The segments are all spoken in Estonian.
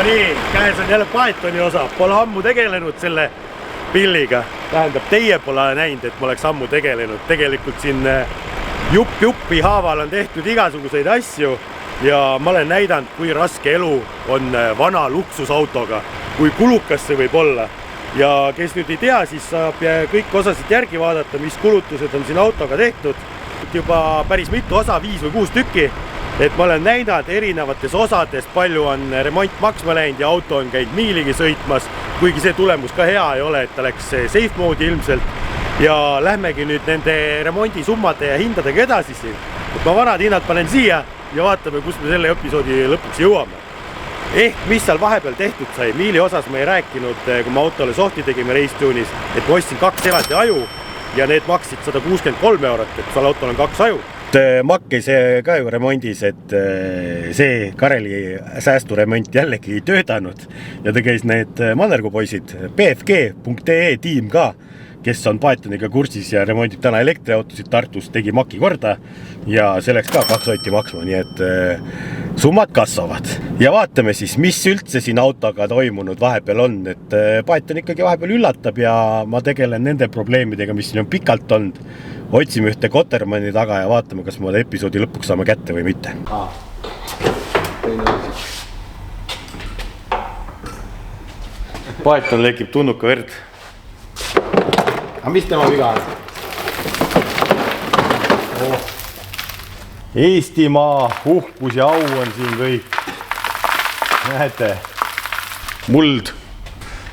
nii, käes on jälle Paetoni osa, pole ammu tegelenud selle pilliga. Tähendab, teie pole näinud, et ma oleks ammu tegelenud. Tegelikult siin jupp-juppi haaval on tehtud igasuguseid asju ja ma olen näidanud, kui raske elu on vana luksusautoga, kui kulukas see võib olla. Ja kes nüüd ei tea, siis saab kõik osasid järgi vaadata, mis kulutused on siin autoga tehtud. Juba päris mitu osa, 5 või 6 tükki. Et ma olen näidanud erinevates osades, palju on remont maksma läinud ja auto on käinud miiligi sõitmas, kuigi see tulemus ka hea ei ole, et ta läks safe mode'i ilmselt. Ja lähmegi nüüd nende remondisummade ja hindadega edasi siin. Et ma vanad hinnad panen siia ja vaatame, kus me selle episoodi lõpuks jõuame. Ehk mis seal vahepeal tehtud sai, miili osas ma ei rääkinud, kui ma autole sohti tegime Racetune'is, et ma ostsin 2 eraldi aju ja need maksid 163 €, et seal autol on 2 aju. Makk ei see ka ju remondis, et see Kareli säästuremont jällegi ei töötanud ja ta käis need mannergupoisid, bfg.ee tiim ka, kes on Paetoniga kursis ja remondib täna elektriautosid Tartus, tegi Maki korda ja see läks ka 2 sotti maksma, nii et summad kasvavad. Ja vaatame siis, mis üldse siin autoga toimunud vahepeal on, et Paeton ikkagi vahepeal üllatab ja ma tegelen nende probleemidega, mis siin on pikalt olnud. Otsime ühte Kotermanni taga ja vaatame, kas me episoodi lõpuks saame kätte või mitte. Paeton lekib tunnuka verd. Aga mis tema viga on? Eestimaa uhkus ja au on siin kõik. Näete, muld.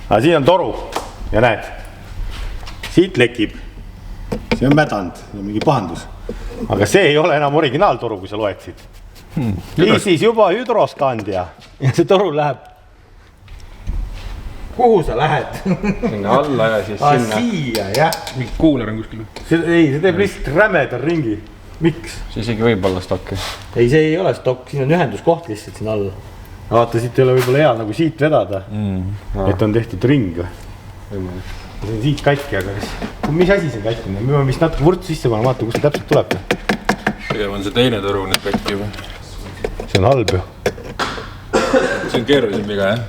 Aga siin on toru ja näed, siit lekib. See on mädand, see on mingi pahandus. Aga see ei ole enam originaaltoru, kui sa loed siit. Siis juba hüdroskandia ja see toru läheb. Kuhu sa lähed? Sinna alla ja siis sinna. Siia, jah. Mingi kuuler on kuskil. Ei, see teeb lihtsalt rämedal ringi. Miks? See isegi võib olla stokki. Ei, see ei ole stokk, siin on ühenduskoht lihtsalt siin alla. Vaata, siit ei ole võib-olla hea nagu siit vedada, et on tehtud ring või? See on siit katki, aga mis asi see katki? Me võime vist natuke vurtsu sisse panna, vaata, kus see täpselt tuleb. Pigem on see teine toru nüüd katki või? See on halb ju. See on keerulisem viga, jah?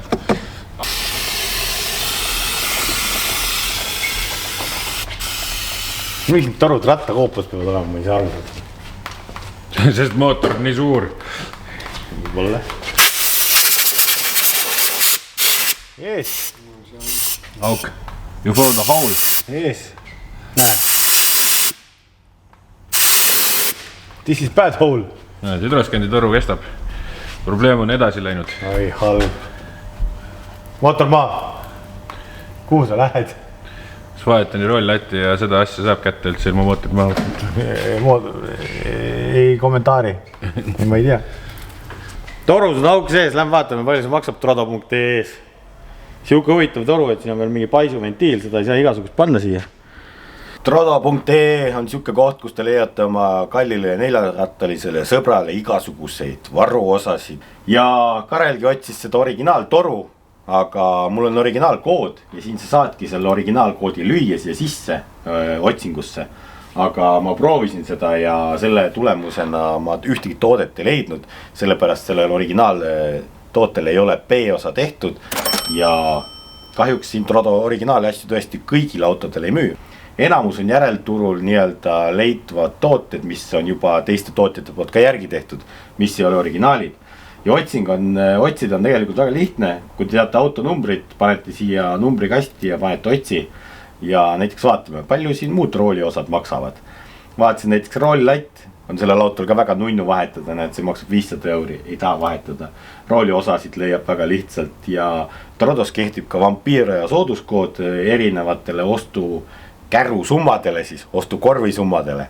Miks need torud rattakoopas peavad olema, ma ei saa aru. Sest mootor on nii suur. Võib-olla. Ees. Auk. You found a hole. Ees. Näe. This is bad hole. Hüdroskendi toru kestab. Probleem on edasi läinud. Oi, halb. Mootor maa. Kuhu sa lähed? Paetoni roll-latti ja seda asja saab kätte üldse ilma mootorit maha. Ei kommentaari. Ma ei tea. Torus on auk sees, lähme vaatame, palju see maksab trodo.ee-s. Siuke huvitav toru, et siin on veel mingi paisuventiil, seda ei saa igasugust panna siia. Trodo.ee on siuke koht, kus te leiate oma kallile 4-rattalisele sõbrale igasuguseid varuosasid. Ja Karelgi otsis seda originaaltoru, aga mul on originaalkood ja siin sa saadki selle originaalkoodi lüüa siia sisse otsingusse. Aga ma proovisin seda ja selle tulemusena ma ühtegi toodet ei leidnud, sellepärast sellel originaaltootel ei ole B-osa tehtud ja kahjuks siin Trodo originaali asju tõesti kõigil autodel ei müü. Enamus on järelturul nii-öelda leitvad tooted, mis on juba teiste tootjate poolt ka järgi tehtud, mis ei ole originaalid. Ja otsida on tegelikult väga lihtne, kui te teate autonumbrit, panete siia numbrikasti ja panete otsi ja näiteks vaatame, palju siin muud rooliosad maksavad. Vaatasin näiteks roolilatt, on sellel autol ka väga nunnu vahetada, näed, see maksab 500 €, ei taha vahetada. Rooliosasid leiab väga lihtsalt ja Trodos kehtib ka vampiire ja sooduskood erinevatele ostukäru-summadele, siis ostukorvisummadele.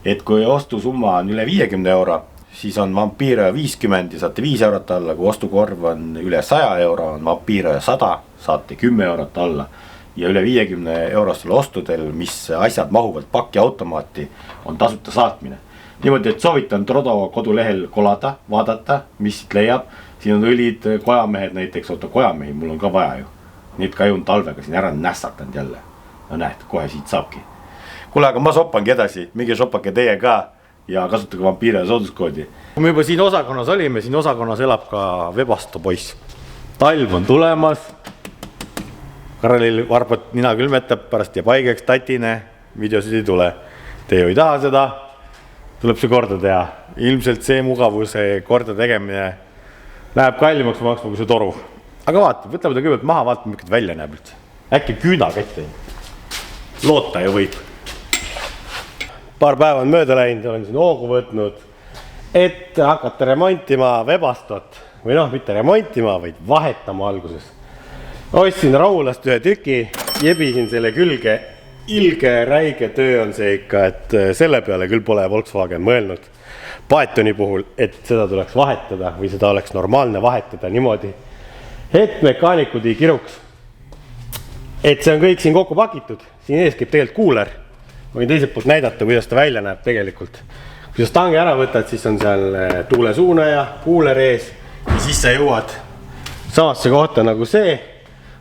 Et kui ostusumma on üle 50 €, siis on vampiire 50 ja saate 5 € alla, kui ostukorv on üle 100 €, on vampiire 100, saate 10 € alla. Ja üle 50 € ostudel, mis asjad mahuvad pakki automaati, on tasuta saatmine. Niimoodi, et soovitan Trodo kodulehel kolada, vaadata, mis siit leiab. Siin on õlid, kojamehed näiteks, kojamehi mul on ka vaja ju. Need ka jõun talvega siin ära nässatanud jälle. No näed, kohe siit saabki. Kuule, aga ma soppangi edasi, mingi soppake teie ka. Ja kasutage vampiire ja sooduskoodi. Kui me juba siin osakonnas olime, siin osakonnas elab ka Webasto poiss. talv on tulemas. Karelil varbad nina külmetab, pärast jääb haigeks, tatine, videosid ei tule. Te ju ei taha seda, tuleb see korda teha. Ilmselt see mugavuse korda tegemine läheb kallimaks maksma kui see toru. Aga vaata, võtame ta kõigepealt maha, vaatame, milline välja näeb üldse. Äkki küünakett ei. Loota ju võib. Paar päeva on mööda läinud, olen siin hoogu võtnud, et hakata remontima Webastot. Või noh, mitte remontima, vaid vahetama alguses. Ostsin Raulast ühe tüki, jebisin selle külge. Ilge räige töö on see ikka, et selle peale küll pole Volkswagen mõelnud Paetoni puhul, et seda tuleks vahetada või seda oleks normaalne vahetada niimoodi, et mekaanikud ei kiruks. Et see on kõik siin kokku pakitud, siin ees käib tegelikult kuuler. Ma võin teiselt poolt näidata, kuidas ta välja näeb tegelikult. Kui sa stange ära võtad, siis on seal tuulesuunaja, kuuler ees ja siis sa jõuad samasse kohta nagu see.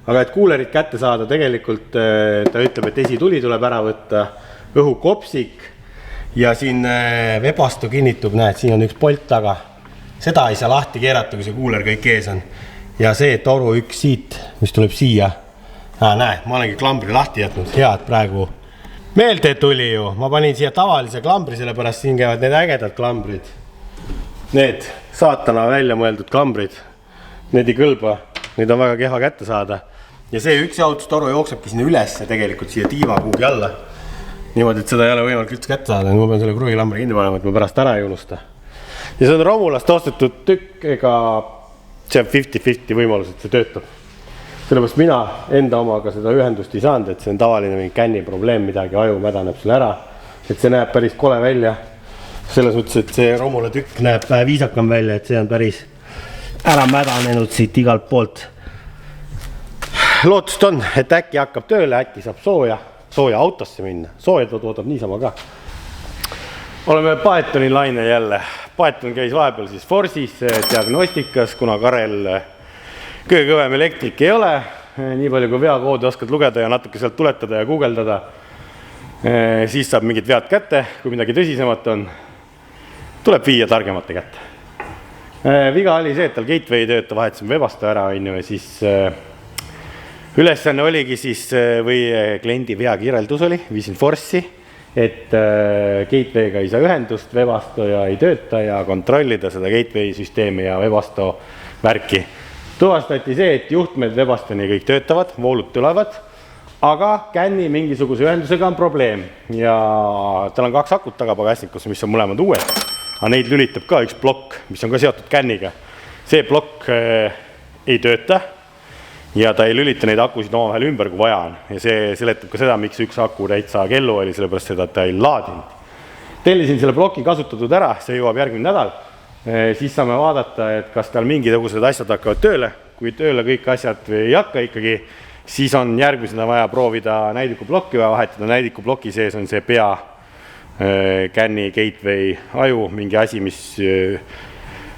Aga et kuulerit kätte saada, tegelikult ta ütleb, et esituli tuleb ära võtta, õhukopsik ja siin Webasto kinnitub, näed, siin on üks polt taga. Seda ei saa lahti keerata, kui see kuuler kõik ees on. Ja see toru üks siit, mis tuleb siia. Näed, ma olengi klambri lahti jätnud, hea, et praegu meelde tuli ju. Ma panin siia tavalise klambri, sellepärast siin käivad need ägedad klambrid. Need saatana välja mõeldud klambrid, need ei kõlba, neid on väga keha kätte saada. Ja see üks jahutustoru jooksebki sinna üles tegelikult siia tiiva kuhugi alla. Niimoodi, et seda ei ole võimalik üldse kätte saada. Ma pean selle kruvilambri kinni panema, et ma pärast ära ei unusta. Ja see on Romulast ostetud tükk, ega see on 50-50 võimalus, et see töötab. Sellepärast mina enda omaga seda ühendust ei saanud, et see on tavaline mingi känni probleem, midagi aju mädaneb selle ära. Et see näeb päris kole välja. Selles mõttes, et see Romula tükk näeb viisakam välja, et see on päris ära mädanenud siit igalt poolt. Lootust on, et äkki hakkab tööle, äkki saab sooja autosse minna. Sooja toodab niisama ka. Oleme Paetoni laine jälle. Paeton käis vahepeal siis Forsis diagnostikas, kuna Karel kõige kõvem elektrik ei ole. Nii palju kui veakoodi oskad lugeda ja natuke sealt tuletada ja guugeldada. Siis saab mingid vead kätte, kui midagi tõsisemat on. Tuleb viia targemate kätte. Viga oli see, et tal gateway tööta, vahetasime Webasto ära ja siis ülesanne oligi siis, või kliendi veakirjeldus oli, viisin Forssi, et gateway'ga ei saa ühendust, Webasto ja ei tööta ja kontrollida seda gateway süsteemi ja Webasto värki. Tuvastati see, et juhtmed Webastoni kõik töötavad, voolud tulevad, aga känni mingisuguse ühendusega on probleem ja tal on 2 akut tagapagasnikus, mis on mõlemad uued, aga neid lülitab ka üks plokk, mis on ka seotud känniga. See plokk ei tööta ja ta ei lülita neid akusid omavahel ümber, kui vaja on. Ja see seletab ka seda, miks üks aku täitsa kellu oli, sellepärast seda, et ta ei laadinud. Tellisin selle ploki kasutatud ära, see jõuab järgmine nädal. Siis saame vaadata, et kas tal mingisugused asjad hakkavad tööle. Kui tööle kõik asjad ei hakka ikkagi, siis on järgmisena vaja proovida näidikuplokki või vahetada. Näidikuploki sees on see pea, känni, gateway, aju, mingi asi, mis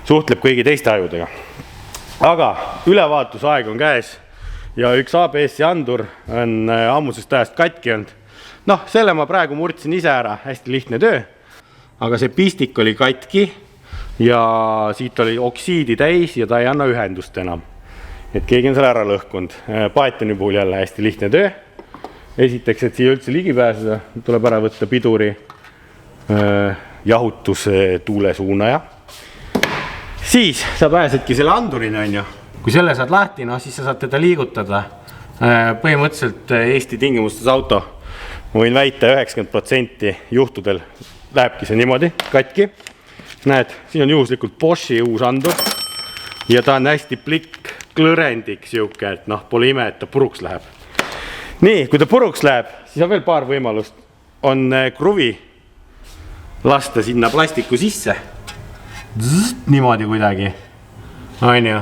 suhtleb kõigi teiste ajudega. Aga ülevaatusaeg on käes ja üks ABS-i andur on ammusest ajast katki olnud. Noh, selle ma praegu murdsin ise ära, hästi lihtne töö. Aga see pistik oli katki ja siit oli oksiidi täis ja ta ei anna ühendust enam. Et keegi on selle ära lõhkunud. Paetoni puhul jälle hästi lihtne töö. Esiteks, et siia üldse ligi pääseda, tuleb ära võtta piduri jahutuse tuulesuunaja. Siis sa pääsedki selle andurini, on ju. Kui selle saad lahti, no siis sa saad teda liigutada. Põhimõtteliselt Eesti tingimustes auto, ma võin väita 90% juhtudel lähebki see niimoodi, katki. Näed, siin on juhuslikult Boschi uus andur ja ta on hästi plikk klõrendik siuke, et noh, pole ime, et ta puruks läheb. Nii, kui ta puruks läheb, siis on veel paar võimalust. On kruvi lasta sinna plastiku sisse. Niimoodi kuidagi. On ju.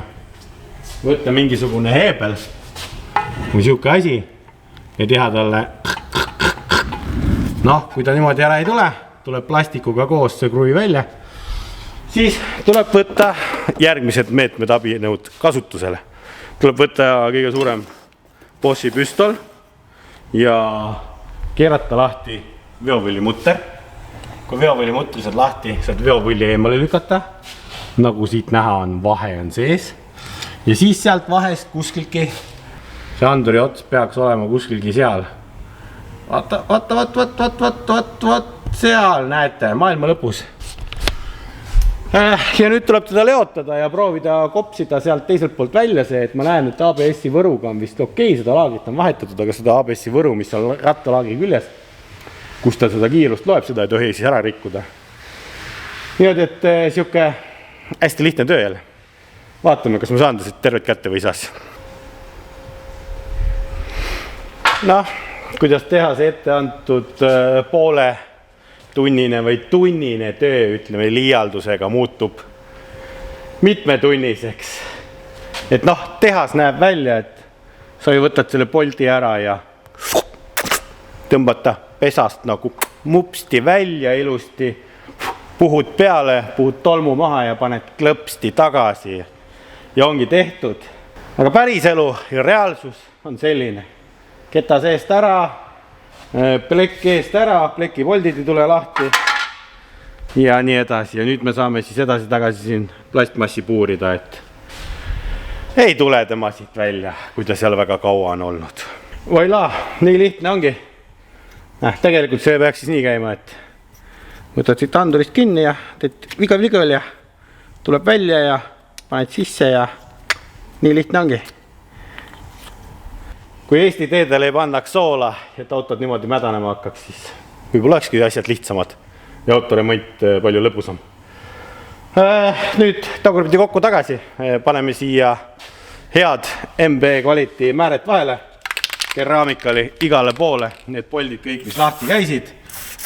Võtta mingisugune heebel või siuke asi ja teha talle. Noh, kui ta niimoodi ära ei tule, tuleb plastikuga koos see kruvi välja. Siis tuleb võtta järgmised meetmed abinõud kasutusele. Tuleb võtta kõige suurem Boschi püstol ja keerata lahti veopõllimutter. Kui veopõllimutter saad lahti, saad veopõlli eemale lükata. Nagu siit näha on, vahe on sees. ja siis sealt vahest kuskilgi see anduri ots peaks olema kuskilgi seal. Vaata, seal näete, maailma lõpus. Ja nüüd tuleb teda leotada ja proovida kopsida sealt teiselt poolt välja see, et ma näen, et ABS-i võruga on vist okei, seda laagrit on vahetatud, aga seda ABS-i võru, mis on rattalaagri küljes, kus ta seda kiirust loeb, seda ei tohi siis ära rikkuda. Nii et siuke hästi lihtne töö jälle. Vaatame, kas ma saan siit tervet kätte või saas. Noh, kuidas teha see ette antud poole tunnine või tunnine töö, ütleme liialdusega muutub mitmetunniseks. Et noh, tehas näeb välja, et sa ju võtad selle poldi ära ja tõmbata pesast nagu mupsti välja ilusti, puhud peale, puhud tolmu maha ja paned klõpsti tagasi ja ongi tehtud. Aga päris elu ja reaalsus on selline. Keta seest ära, plekk eest ära, pleki voldid ei tule lahti ja nii edasi. Ja nüüd me saame siis edasi tagasi siin plastmassi puurida, et ei tule tema siit välja, kui ta seal väga kaua on olnud. Voila, nii lihtne ongi. Tegelikult see peaks siis nii käima, et võtad siit andurist kinni ja teed vigel ja tuleb välja ja paned sisse ja nii lihtne ongi. Kui Eesti teedel ei pannaks soola, et autod niimoodi mädanema hakkaks, siis võib-olla olekski asjad lihtsamad ja autoremont palju lõbusam. Nüüd tagurpidi kokku tagasi, paneme siia head MB kvaliti määret vahele, keraamikali igale poole, need poldid kõik, mis lahti käisid,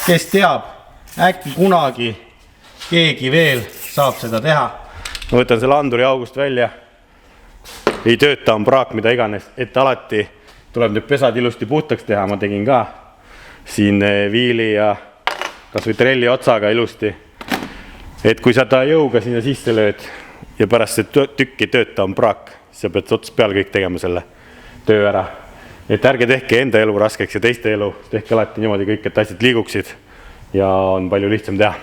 kes teab, äkki kunagi keegi veel saab seda teha. Ma võtan selle anduri august välja, ei tööta, on praak, mida iganes, et alati tuleb nüüd pesad ilusti puhtaks teha, ma tegin ka siin viili ja kas või trelli otsaga ilusti, et kui sa ta jõuga sinna sisse lööd ja pärast see tükki tööta on praak, siis sa pead ots peal kõik tegema selle töö ära. Et ärge tehke enda elu raskeks ja teiste elu, tehke alati niimoodi kõik, et asjad liiguksid ja on palju lihtsam teha.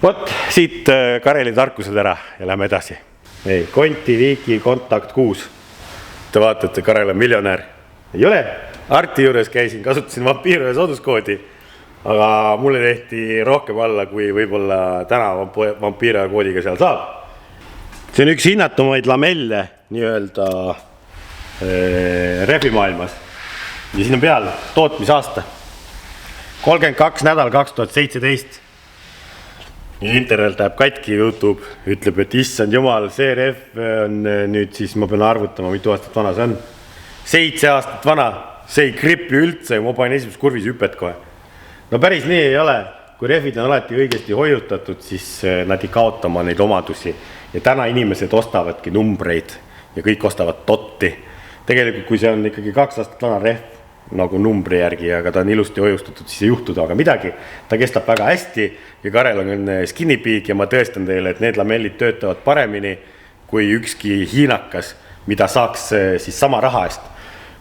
Vot, siit Kareli tarkused ära ja lähme edasi. Ei, Konti Viiki Kontakt 6. Te vaatate, Karel on miljonär. Ei ole, Arti juures käisin, kasutasin vampiiru ja sooduskoodi, aga mulle tehti rohkem alla, kui võib-olla täna vampiira koodiga seal saab. See on üks hinnatumaid lamelle nii-öelda rehvimaailmas ja siin on peal tootmisaasta 32 nädal 2017. Internet läheb katki, YouTube ütleb, et issand jumal, see rehv on nüüd siis, ma pean arvutama, mitu aastat vana see on. 7 aastat vana, see ei gripi üldse, ma panin esimeses kurvis hüpet kohe. No päris nii ei ole, kui rehvid on alati õigesti hoiutatud, siis nad ei kaotama neid omadusi ja täna inimesed ostavadki numbreid ja kõik ostavad totti. Tegelikult kui see on ikkagi 2 aastat vana rehv nagu numbri järgi, aga ta on ilusti hoiustatud, siis ei juhtuda aga midagi. Ta kestab väga hästi ja Karel on skinny peak ja ma tõestan teile, et need lamellid töötavad paremini kui ükski hiinakas, mida saaks siis sama raha eest.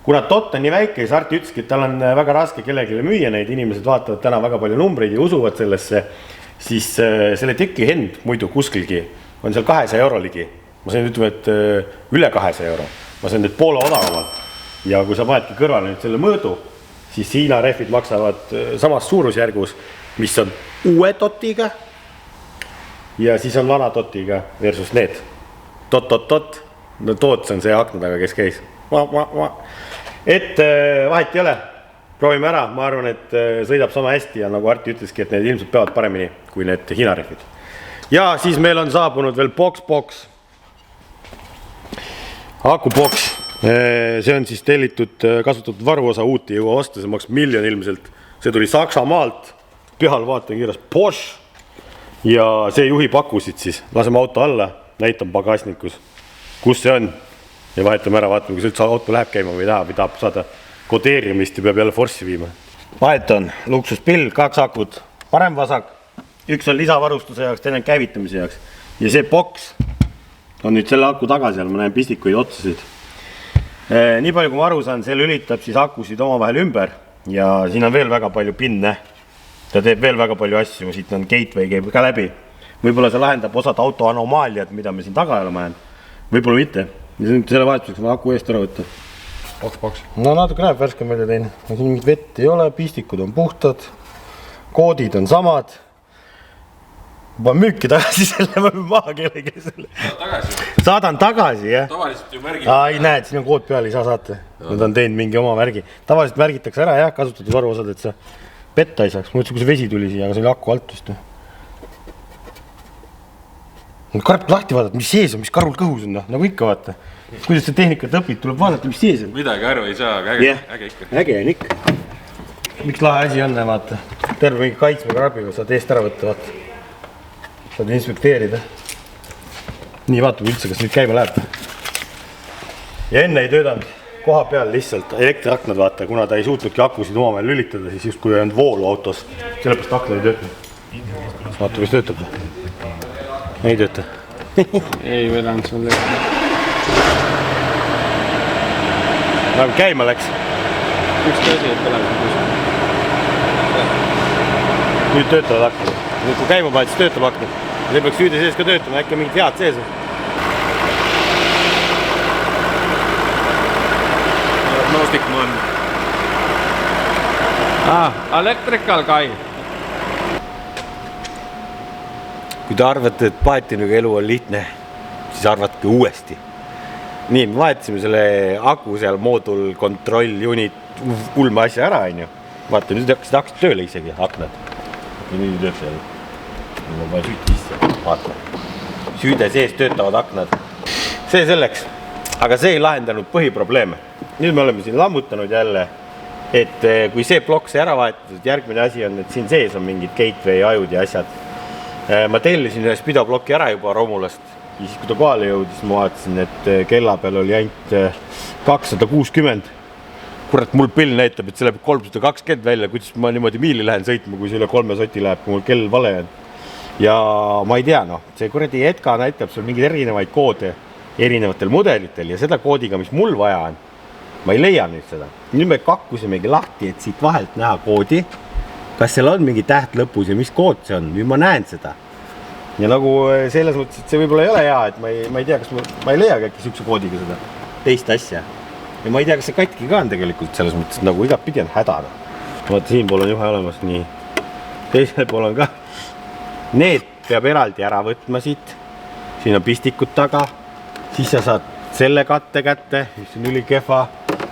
Kuna tot on nii väike, siis Arti ütleski, et tal on väga raske kellelegi müüa neid, inimesed vaatavad täna väga palju numbreid ja usuvad sellesse, siis selle tüki hind muidu kuskilgi on seal 200 euro ligi. Ma sain ütlema, et üle 200 euro. Ma sain nüüd poole odavamalt. Ja kui sa panedki kõrvale nüüd selle mõõdu, siis Hiina rehvid maksavad samas suurusjärgus, mis on uue totiga ja siis on vana totiga versus need. Tot. No toots on see akna taga, kes käis. Et vahet ei ole, proovime ära, ma arvan, et sõidab sama hästi ja nagu Arti ütleski, et need ilmselt peavad paremini kui need Hiina rehvid. Ja siis meil on saabunud veel boks. Akuboks, see on siis tellitud kasutatud varuosa uut ei jõua osta, see maks 1 miljon ilmselt. See tuli Saksamaalt, peal vaatan kiiras Bosch ja see juhib akusid siis, laseme auto alla, näitan pagasnikus, kus see on. Ja vahetame ära, vaatame, kui üldse auto läheb käima või tahab saada kodeerimist ja peab jälle forssi viima. Vahet on luksuspill, 2 akut, parem vasak, üks on lisavarustuse jaoks, teine on käivitamise jaoks. Ja see boks on nüüd selle aku taga seal, ma näen pistikuid otsasid. Nii palju kui ma aru saan, see lülitab siis akusid omavahel ümber ja siin on veel väga palju pinne. Ta teeb veel väga palju asju, siit on gateway käib ka läbi. Võib-olla see lahendab osad auto anomaaliad, mida me siin taga oleme näen. Võib-olla mitte. ja nüüd selle vahetuseks ma aku eest ära võtta. Boks. No natuke näeb värskem välja teine. Siin mingit vett ei ole, pistikud on puhtad, koodid on samad. Ma müüki tagasi selle, ma pean maha kellegi selle. Saadan tagasi, jah. Tavaliselt ju märgid. Ai, näed, siin on kood peal, ei saa saata. Nad on teinud mingi oma märgi. Tavaliselt märgitakse ära, jah, kasutatud varuosad, et sa petta ei saaks. Ma ütlesin, kui see vesi tuli siia, aga see oli aku alt vist. Karp lahti vaadata, mis sees on, mis karul kõhus on, nagu ikka vaata. Kuidas see tehnikat õpid, tuleb vaadata, mis sees on. Midagi aru ei saa, aga äge ikka. Äge on ikka. Miks lahe asi on, vaata. Terve mingi kaitsme karbiga saad eest ära võtta, vaata. Saad inspekteerida. Nii vaatame üldse, kas nüüd käima läheb. Ja enne ei töödanud koha peal lihtsalt elektriaknad, vaata, kuna ta ei suutnudki akusid omavahel lülitada, siis just kui on voolu autos, sellepärast aknad ei tööta. Vaata, mis töötab. Ei tööta. Ei vedanud sul tööta. Nagu käima läks. Üks käsi ei põle. Nüüd töötavad aknad. Nüüd kui käima paned, siis töötab aknad. See peaks süüde sees ka töötama, äkki mingid vead sees. Diagnostik ma on. Electrical guy. Kui te arvate, et Paetinuga elu on lihtne, siis arvatke uuesti. Nii, me vahetasime selle aku seal moodul, kontroll, unit, ulme asja ära, on ju. Vaata, nüüd hakkasid tööle isegi, aknad. Nüüd töötab seal. Nüüd on vaja süüdi sisse. Vaata. Süüde sees töötavad aknad. See selleks. Aga see ei lahendanud põhiprobleeme. Nüüd me oleme siin lammutanud jälle, et kui see plokk see ära vahetada, järgmine asi on, et siin sees on mingid gateway ajud ja asjad. Ma tellisin ühes pidoplokki ära juba Romulast. Ja siis kui ta kohale jõudis, ma vaatasin, et kella peal oli ainult 260. Kurat, mul pill näitab, et see läheb 320 välja, kuidas ma niimoodi miili lähen sõitma, kui see üle 3 soti läheb, kui mul kell vale on. Ja ma ei tea, see kuradi ETK näitab sul mingeid erinevaid koode erinevatel mudelitel ja seda koodiga, mis mul vaja on, ma ei leia nüüd seda. Nüüd me kakkusimegi lahti, et siit vahelt näha koodi, kas seal on mingi täht lõpus ja mis kood see on, nüüd ma näen seda. Ja nagu selles mõttes, et see võib-olla ei ole hea, et ma ei tea, kas ma ei leia äkki sükse koodiga seda teist asja. Ja ma ei tea, kas see katki ka on tegelikult selles mõttes, et nagu igat pidi on hädada. Vaata, siin pool on juhe olemas nii. Teisel pool on ka. Need peab eraldi ära võtma siit. Siin on pistikud taga. Siis sa saad selle katte kätte, mis on ülikehva.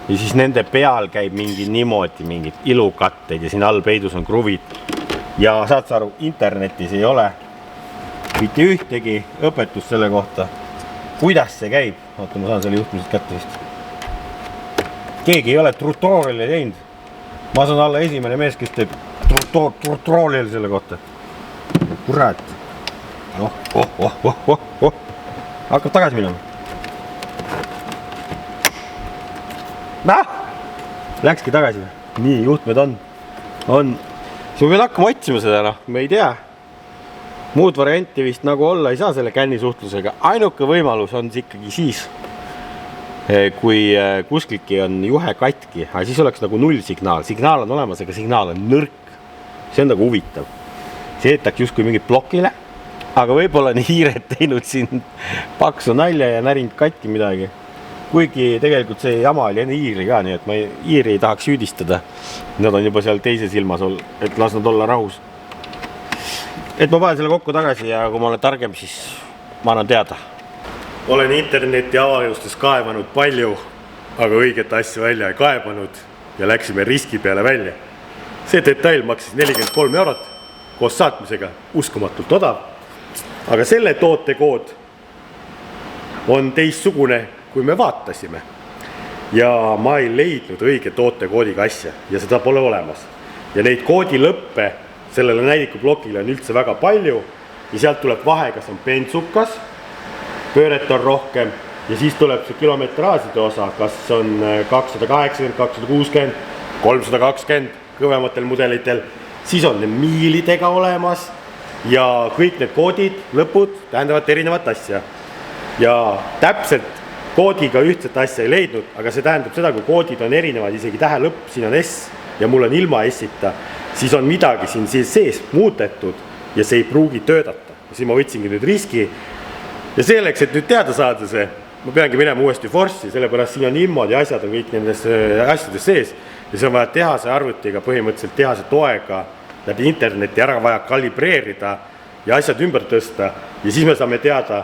Ja siis nende peal käib mingi niimoodi, mingid ilukatteid ja siin all peidus on kruvid. Ja saad sa aru, internetis ei ole mitte ühtegi õpetust selle kohta, kuidas see käib. Vaata, ma saan selle juhtmisest kätte vist. Keegi ei ole tutoriali teinud. Ma saan olla esimene mees, kes teeb tutoriali selle kohta. Kurat. Hakkab tagasi minema. Läkski tagasi. Nii, juhtmed on. Siis ma pean hakkama otsima seda, me ei tea. Muud varianti vist nagu olla ei saa selle känni suhtlusega. Ainuke võimalus on ikkagi siis, kui kuskilgi on juhe katki, aga siis oleks nagu null signaal. Signaal on olemas, aga signaal on nõrk. See on nagu huvitav. See jätaks justkui mingi plokile, aga võib-olla nii hiired teinud siin paksu nalja ja närinud katki midagi. Kuigi tegelikult see jama oli enne hiiri ka, nii et ma hiiri ei tahaks süüdistada. Nad on juba seal teises ilmas, et las nad olla rahus. Et ma panen selle kokku tagasi ja kui ma olen targem, siis ma annan teada. Olen interneti avajustes kaevanud palju, aga õiget asja välja ei kaebanud ja läksime riski peale välja. See detail maksis 43 eurot koos saatmisega, uskumatult odav. Aga selle tootekood on teistsugune, kui me vaatasime. Ja ma ei leidnud õige tootekoodiga asja ja seda pole olemas. Ja neid koodi lõppe sellele näidikublokile on üldse väga palju ja sealt tuleb vahe, kas on bentsukas, pööret on rohkem ja siis tuleb see kilometraažide osa, kas on 280, 260, 320 kõvematel mudelitel, siis on need miilidega olemas ja kõik need koodid, lõpud tähendavad erinevat asja. Ja täpselt koodiga ühtset asja ei leidnud, aga see tähendab seda, kui koodid on erinevad, isegi tähe lõpp, siin on S ja mul on ilma S-ita, siis on midagi siin sees muutetud ja see ei pruugi töödata. Ja siis ma võtsingi nüüd riski ja selleks, et nüüd teada saada see, ma peangi minema uuesti Forssi, sellepärast siin on immod ja asjad on kõik nendes asjades sees ja see on vaja tehase arvutiga põhimõtteliselt tehase toega läbi interneti ära vaja kalibreerida ja asjad ümber tõsta ja siis me saame teada,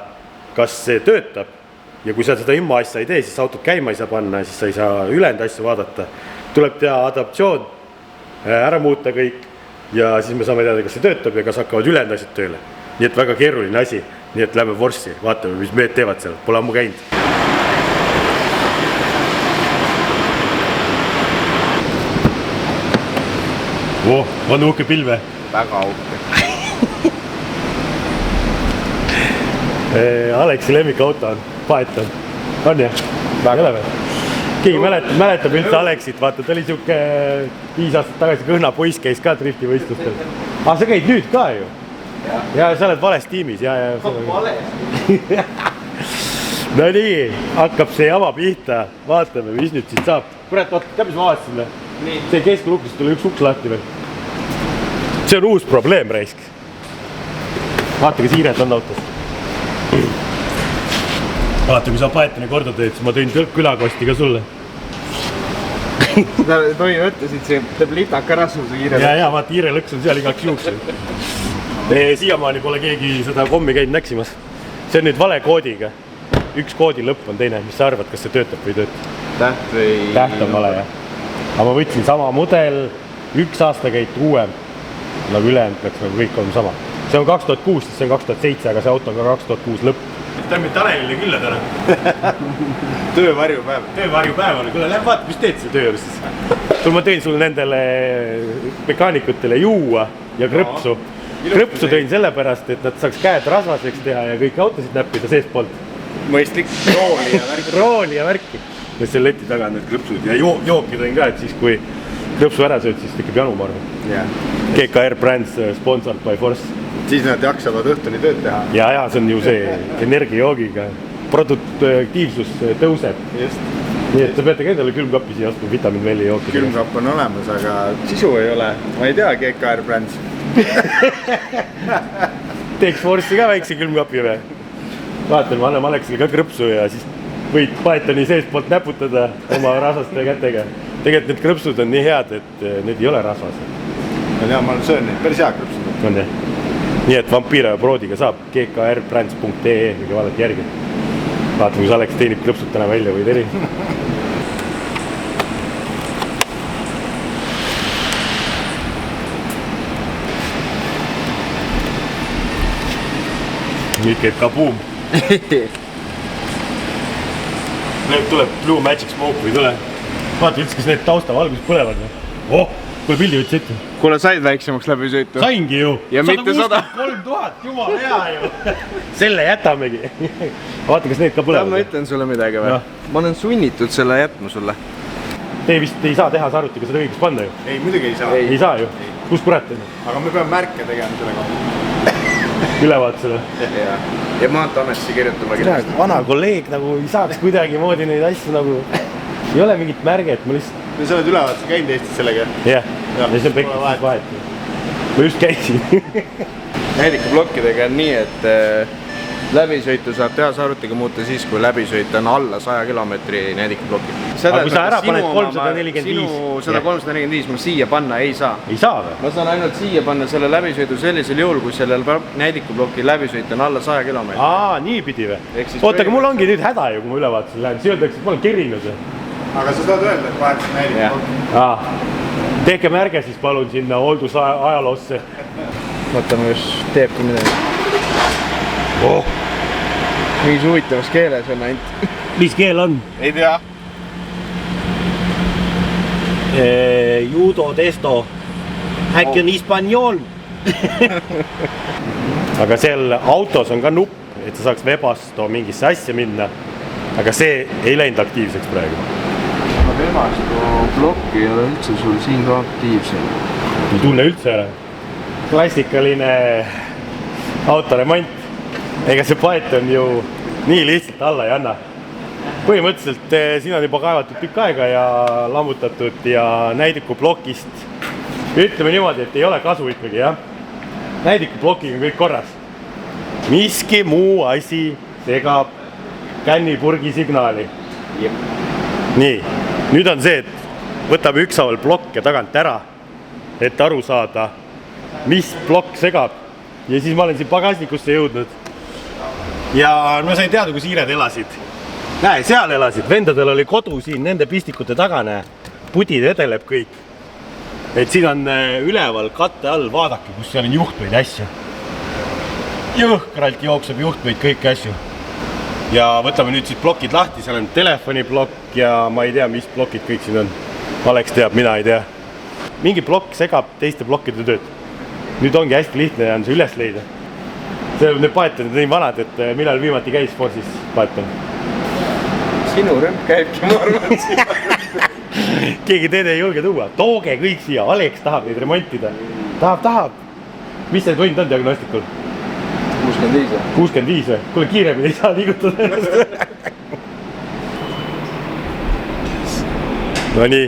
kas see töötab ja kui sa seda immo asja ei tee, siis autot käima ei saa panna, siis sa ei saa ülejäänud asju vaadata. Tuleb teha adaptatsioon, ära muuta kõik ja siis me saame teada, kas see töötab ja kas hakkavad ülejäänud asjad tööle. Nii et väga keeruline asi, nii et lähme Forssi, vaatame, mis mehed teevad seal, pole ammu käinud. On uhke pilve. Väga uhke. Aleksi lemmikauto on, Paeton. On jah? Väga ole või? Keegi mäletab üldse Aleksit, vaata, ta oli siuke 5 aastat tagasi kõhna poiss käis ka driftivõistlustel. Sa käid nüüd ka ju? Ja sa oled vales tiimis. No nii, hakkab see jama pihta, vaatame, mis nüüd siit saab. Kurat, vaata, tead, mis ma vaatasin? See kesklukist tuli üks uks lahti veel. See on uus probleem, raisk. Vaata, kas hiired on autos. Vaata, kui sa Paetoni korda teed, siis ma tõin külakosti ka sulle. Seda tohi võtta siit, see teeb litaka ära sul see hiire. Ja, vaata, hiire lõks on seal igaks juhuks. Siiamaani pole keegi seda kommi käinud näksimas. See on nüüd vale koodiga. Üks koodi lõpp on teine. Mis sa arvad, kas see töötab või töötab? Täht on vale, jah. Aga ma võtsin sama mudel, 1 aasta käid uuem. Nagu ülejäänud peaks nagu kõik on sama. See on 2006, see on 2007, aga see auto on ka 2006 lõpp. Ta on mind Tanelile külla täna. Töövarjupäev. Töövarjupäev on. Kuule, lähe vaata, mis teed see töö siis. Ma tõin sulle nendele mekaanikutele juua ja krõpsu. Krõpsu tõin sellepärast, et nad saaks käed rasvaseks teha ja kõik autosid näppida seespoolt. Mõistlik. Rooli ja värki. Ja see leti taga need krõpsud ja jooki tõin ka, et siis kui krõpsu ära sööd, siis tekib janu marvu. GKR Brands sponsored by Force. Siis nad jaksavad õhtuni tööd teha. Ja, see on ju see energiajoogiga. Produktiivsus tõuseb. Just. Nii et sa peate ka endale külmkappi siia ostma vitaminvelli jooki. Külmkapp on olemas, aga sisu ei ole. Ma ei tea GKR Brands. Teeks Forssi ka väikse külmkapi või? Vaatan, ma annan Aleksile ka krõpsu ja siis võid Paetoni seespoolt näputada oma rasvaste kätega. Tegelikult need krõpsud on nii head, et need ei ole rasvased. Ma tean, ma söön neid päris hea krõpsud. On jah. Nii et vampiire ja proodiga saab gkrbrands.ee või vaadati järgi. Vaatame, kus Aleks teenib krõpsud täna välja või teri. Nüüd käib kabuum. Nüüd tuleb Blue Magic Smoke või tule. Vaata üldse, kas need taustavalgus põlevad või? Kuule pildi võtsi ette. Kuule, said väiksemaks läbi sõitu? Saingi ju. Ja mitte 163 000, jumal hea ju. Selle jätamegi. Vaata, kas need ka põlevad. Ma ütlen sulle midagi või? Ma olen sunnitud selle jätma sulle. Te vist ei saa teha arvutiga seda õigust panna ju? Ei, muidugi ei saa. Ei saa ju. Kus kurat on? Aga me peame märke tegema selle kohta. Ülevaatusele. Ja Maanteeametisse kirjutama. Vana kolleeg nagu ei saaks kuidagi moodi neid asju nagu... Ei ole mingit märget, ma lihtsalt... Sa oled ülevaatuse käinud Eestis sellega? Jah, ja see on pekkis vahet. Ma just käisin. Näidikuplokkidega on nii, et läbisõitu saab tehas arvutiga muuta siis, kui läbisõit on alla 100 kilomeetri näidikuplokki. Aga kui sa ära paned 345... Sinu 145 ma siia panna ei saa. Ei saa või? Ma saan ainult siia panna selle läbisõidu sellisel juhul, kui sellel näidikuploki läbisõit on alla 100 kilomeetri. Nii pidi või? Oota, aga mul ongi nüüd häda ju, kui ma ülevaatusel lähen. Siis öeldakse, et ma olen kerinud. Aga sa saad öelda, et vahetus näidikuploki. Tehke märge siis palun sinna hooldusajaloosse. Vaatame, kas teebki midagi. Mingis huvitavas keeles on ainult. Mis keel on? Ei tea. Judo testo. Äkki on hispanjool. Aga seal autos on ka nupp, et sa saaks Webasto mingisse asja minna. Aga see ei läinud aktiivseks praegu. Webasto plokki ei ole üldse sul siin ka aktiivsel. Ei tunne üldse ära. Klassikaline autoremont. Ega see Paeton ju nii lihtsalt alla ei anna. Põhimõtteliselt siin on juba kaevatud tükk aega ja lammutatud ja näidikuplokist. Ütleme niimoodi, et ei ole kasu ikkagi, jah. Näidikuplokiga on kõik korras. Miski muu asi segab kännipurgi signaali. Nii, nüüd on see, et võtame ükshaaval plokke tagant ära, et aru saada, mis plokk segab. Ja siis ma olen siin pagasnikusse jõudnud. Ja ma sain teada, kus hiired elasid. Näe, seal elasid. Vendadel oli kodu siin nende pistikute tagane. Pudi vedeleb kõik. Et siin on üleval katte all, vaadake, kus seal on juhtmeid asju. Jõhkralt jookseb juhtmeid kõiki asju. Ja võtame nüüd siis plokid lahti, seal on telefoniplokk ja ma ei tea, mis plokid kõik siin on. Alex teab, mina ei tea. Mingi plokk segab teiste plokkide tööd. Nüüd ongi hästi lihtne ja on see üles leida. Need paetonid on nii vanad, et millal viimati käis Forsis paeton? Sinu rõmp käibki, ma arvan. Keegi teed ei julge tuua. Tooge kõik siia. Alex tahab neid remontida. Tahab. Mis see tund on diagnostikul? 65. 65 või? Kuule, kiiremini ei saa liigutada ennast. No nii,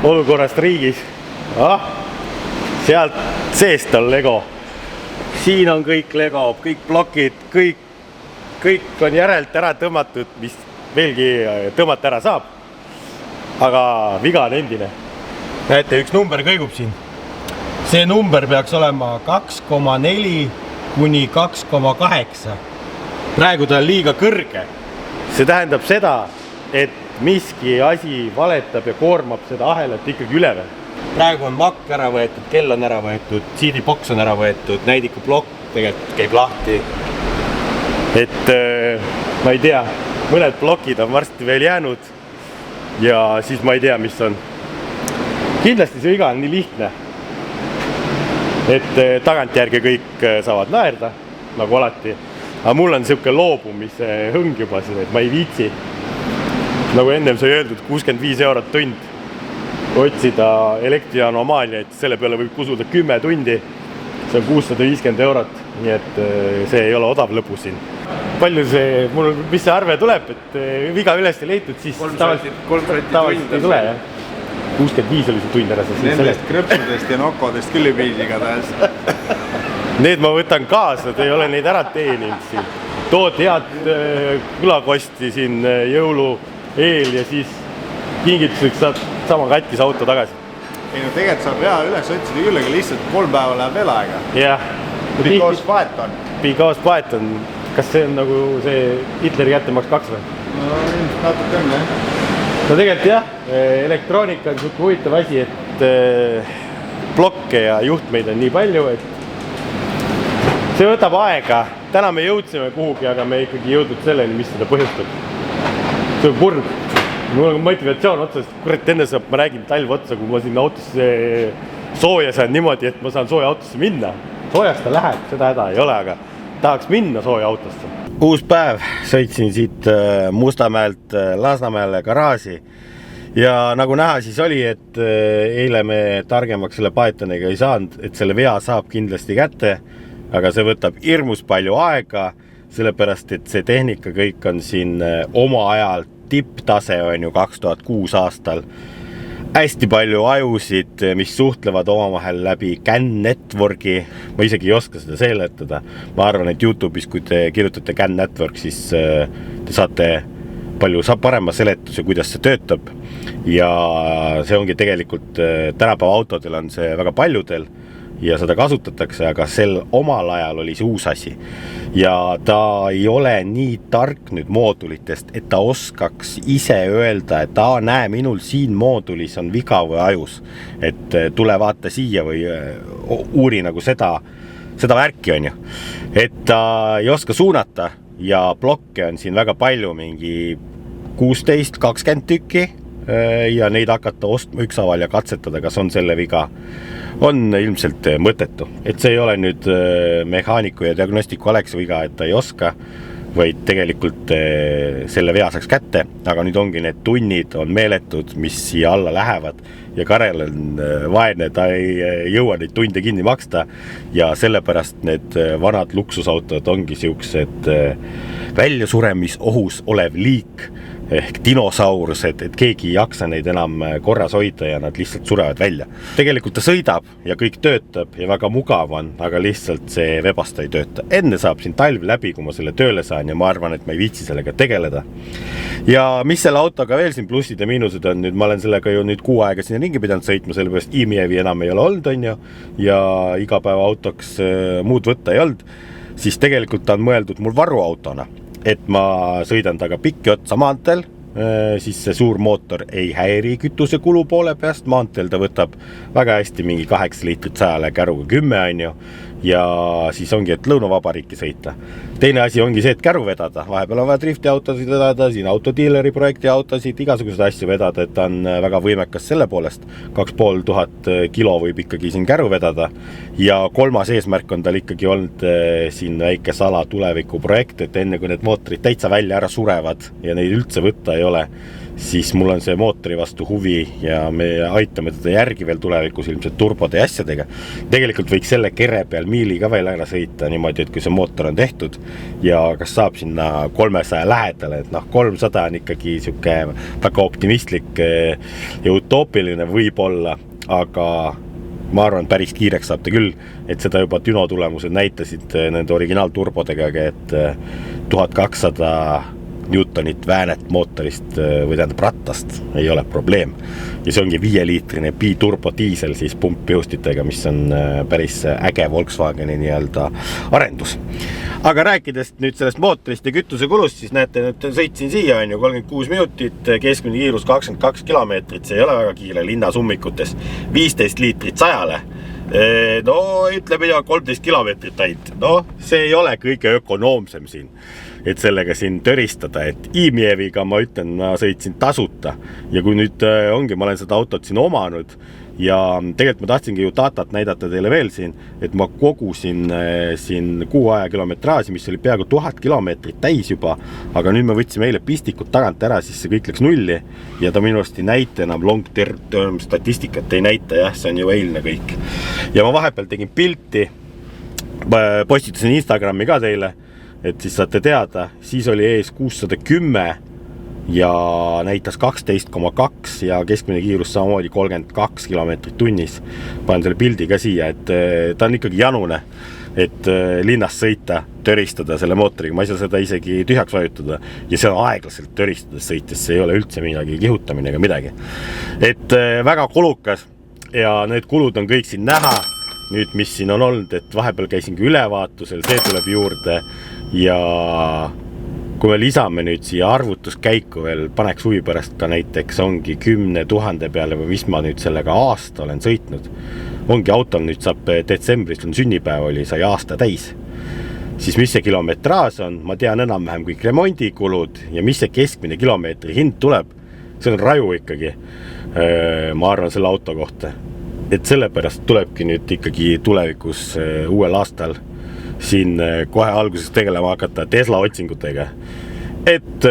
olukorrast riigis. Sealt seest on Lego. Siin on kõik Lego, kõik plokid, kõik on järelt ära tõmmatud, mis veelgi tõmmata ära saab. Aga viga on endine. Näete, üks number kõigub siin. See number peaks olema 2,4 kuni 2,8. Praegu ta on liiga kõrge. See tähendab seda, et miski asi valetab ja koormab seda ahelat ikkagi ülevel. Praegu on makk ära võetud, kell on ära võetud, CD-boks on ära võetud, näidiku plokk tegelikult käib lahti. Et ma ei tea, mõned plokid on varsti veel jäänud ja siis ma ei tea, mis on. Kindlasti see viga on nii lihtne, et tagantjärgi kõik saavad naerda, nagu alati. Aga mul on siuke loobumise hõng juba siin, et ma ei viitsi. Nagu ennem sai öeldud, 65 eurot tund otsida elektrianomaalia, et selle peale võib kusuda 10 tundi. See on 650 eurot, nii et see ei ole odav lõbu siin. Palju see, mis see arve tuleb, et viga üles ei leitud, siis tavaliselt ei tule, jah? 65 oli see tund ära. Nendest krõpsudest ja nokodest küll ei piisi igatahes. Need ma võtan kaasa, ei ole neid ära teeninud siin. Tood head külakosti siin jõulu eel ja siis kingituseks saad sama katkis auto tagasi. Ei no tegelikult saab hea üles otsida küll, aga lihtsalt 3 päeva läheb veel aega. Jah. Because Python. Because Python. Kas see on nagu see Hitleri kättemaks 2 või? No ilmselt natuke on, jah. No tegelikult jah, elektroonika on suhte huvitav asi, et blokke ja juhtmeid on nii palju, et see võtab aega. Täna me jõudsime kuhugi, aga me ikkagi jõudnud selleni, mis seda põhjustab. See on kurb. Mul on motivatsioon otsast, kurat enne saab, ma räägin talv otsa, kui ma siin autosse sooja saan niimoodi, et ma saan sooja autosse minna. Soojast ta läheb, seda häda ei ole, aga tahaks minna sooja autosse. Uus päev, sõitsin siit Mustamäelt Lasnamäele garaaži ja nagu näha siis oli, et eile me targemaks selle Pythoniga ei saanud, et selle vea saab kindlasti kätte, aga see võtab hirmus palju aega, sellepärast et see tehnika kõik on siin oma ajal tipptase on ju 2006 aastal. Hästi palju ajusid, mis suhtlevad omavahel läbi CAN Networki. Ma isegi ei oska seda seletada. Ma arvan, et YouTube'is, kui te kirjutate CAN Network, siis te saate palju parema seletuse, kuidas see töötab. Ja see ongi tegelikult, tänapäeva autodel on see väga paljudel ja seda kasutatakse, aga sel omal ajal oli see uus asi. Ja ta ei ole nii tark nüüd moodulitest, et ta oskaks ise öelda, et näe, minul siin moodulis on viga või ajus. Et tule vaata siia või uuri nagu seda värki on ju. Et ta ei oska suunata ja blokke on siin väga palju, mingi 16-20 tükki ja neid hakata ostma ükshaaval ja katsetada, kas on selle viga. On ilmselt mõttetu, et see ei ole nüüd mehaaniku ja diagnostiku Aleksi viga, et ta ei oska, vaid tegelikult selle vea saaks kätte, aga nüüd ongi need tunnid on meeletud, mis siia alla lähevad ja Karel on vaene, ta ei jõua neid tunde kinni maksta ja sellepärast need vanad luksusautod ongi siuksed väljasuremisohus olev liik, ehk dinosaurused, et keegi ei jaksa neid enam korras hoida ja nad lihtsalt surevad välja. Tegelikult ta sõidab ja kõik töötab ja väga mugav on, aga lihtsalt see Webasto ei tööta. Enne saab siin talv läbi, kui ma selle tööle saan ja ma arvan, et ma ei viitsi sellega tegeleda. Ja mis selle autoga veel siin plussid ja miinused on, nüüd ma olen sellega ju nüüd 6 aega sinna ringi pidanud sõitma, sellepärast e-Mievi enam ei ole olnud, on ju, ja igapäeva autoks muud võtta ei olnud, siis tegelikult ta on mõeldud mul varuautona. Et ma sõidan taga pikki otsa maanteel, siis see suur mootor ei häiri kütuse kulu poole peast, maanteel ta võtab väga hästi mingi 8 liitrit 100 käruga 10 on ju, ja siis ongi, et Lõunavabariiki sõita. Teine asi ongi see, et käru vedada, vahepeal on vaja driftiautosid vedada, siin autodiileri projekti autosid, igasuguseid asju vedada, et ta on väga võimekas selle poolest, 2500 kilo võib ikkagi siin käru vedada ja kolmas eesmärk on tal ikkagi olnud siin väike sala tuleviku projekt, et enne kui need mootorid täitsa välja ära surevad ja neid üldse võtta ei ole, siis mul on see mootori vastu huvi ja me aitame teda järgi veel tulevikus ilmselt turbode ja asjadega. Tegelikult võiks selle kere peal miili ka veel ära sõita niimoodi, et kui see mootor on tehtud ja kas saab sinna 300 lähedale, et 300 on ikkagi siuke väga optimistlik ja utoopiline võib-olla, aga ma arvan, päris kiireks saab ta küll, et seda juba Düno tulemused näitasid nende originaalturbodega, et 1200 Newtonit väänet mootorist või tähendab rattast ei ole probleem. Ja see ongi 5-liitrine biturbo diisel siis pumppihustitega, mis on päris äge Volkswageni nii-öelda arendus. Aga rääkides nüüd sellest mootorist ja kütuse kulust, siis näete, nüüd sõitsin siia on ju 36 minutit, keskmine kiirus 22 kilomeetrit, see ei ole väga kiire linnasummikutes, 15 liitrit 100-le. No ütleme 13 kilomeetrit ainult, no see ei ole kõige ökonoomsem siin, et sellega siin töristada, et e-Mieviga ma ütlen, ma sõitsin tasuta ja kui nüüd ongi, ma olen seda autot siin omanud ja tegelikult ma tahtsingi ju datat näidata teile veel siin, et ma kogusin siin 6 aja kilometraaži, mis oli peaaegu 1000 kilomeetrit täis juba, aga nüüd me võtsime eile pistikud tagant ära, siis see kõik läks nulli ja ta minu arust ei näita enam long-term statistikat ei näita, jah, see on ju eilne kõik. Ja ma vahepeal tegin pilti, postitasin Instagrami ka teile, et siis saate teada, siis oli ees 610 ja näitas 12,2 ja keskmine kiirus samamoodi 32 kilomeetrit tunnis. Panen selle pildi ka siia, et ta on ikkagi janune, et linnas sõita, töristada selle mootoriga, ma ei saa seda isegi tühjaks vajutada ja see on aeglaselt töristades sõites, see ei ole üldse midagi kihutamine ega midagi. Et väga kulukas ja need kulud on kõik siin näha, nüüd mis siin on olnud, et vahepeal käisingi ülevaatusel, see tuleb juurde ja kui me lisame nüüd siia arvutuskäiku veel, paneks huvi pärast ka näiteks ongi 10 000 peale või mis ma nüüd sellega aasta olen sõitnud. Ongi autol nüüd saab detsembris on sünnipäev oli, sai aasta täis. Siis mis see kilometraaž on, ma tean enam-vähem kõik remondikulud ja mis see keskmine kilomeetri hind tuleb, see on raju ikkagi, ma arvan selle auto kohta. Et sellepärast tulebki nüüd ikkagi tulevikus uuel aastal siin kohe alguses tegelema hakata Tesla otsingutega. Et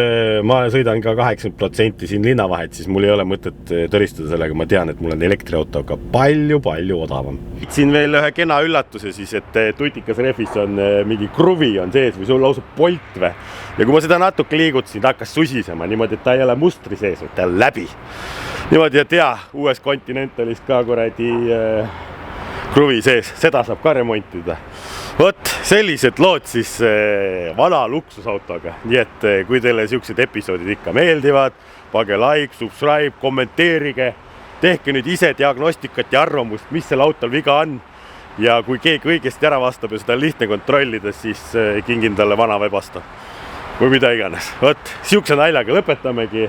ma sõidan ka 80% siin linna vahet, siis mul ei ole mõtet tõristada sellega, ma tean, et mul on elektriautoga palju odavam. Siin veel ühe kena üllatuse siis, et tutikas rehvis on mingi kruvi on sees või sul lausa polt või. Ja kui ma seda natuke liigutasin, ta hakkas susisema niimoodi, et ta ei ole mustri sees, et ta on läbi. Niimoodi, et jah, uues Continentalis ka kuradi kruvi sees, seda saab ka remontida. Vot, sellised lood siis vana luksusautoga. Nii et kui teile siuksed episoodid ikka meeldivad, pange like, subscribe, kommenteerige, tehke nüüd ise diagnostikat ja arvamust, mis selle autol viga on. Ja kui keegi õigesti ära vastab ja seda on lihtne kontrollida, siis kingin talle vana Webasto või mida iganes. Vot, siukse naljaga lõpetamegi.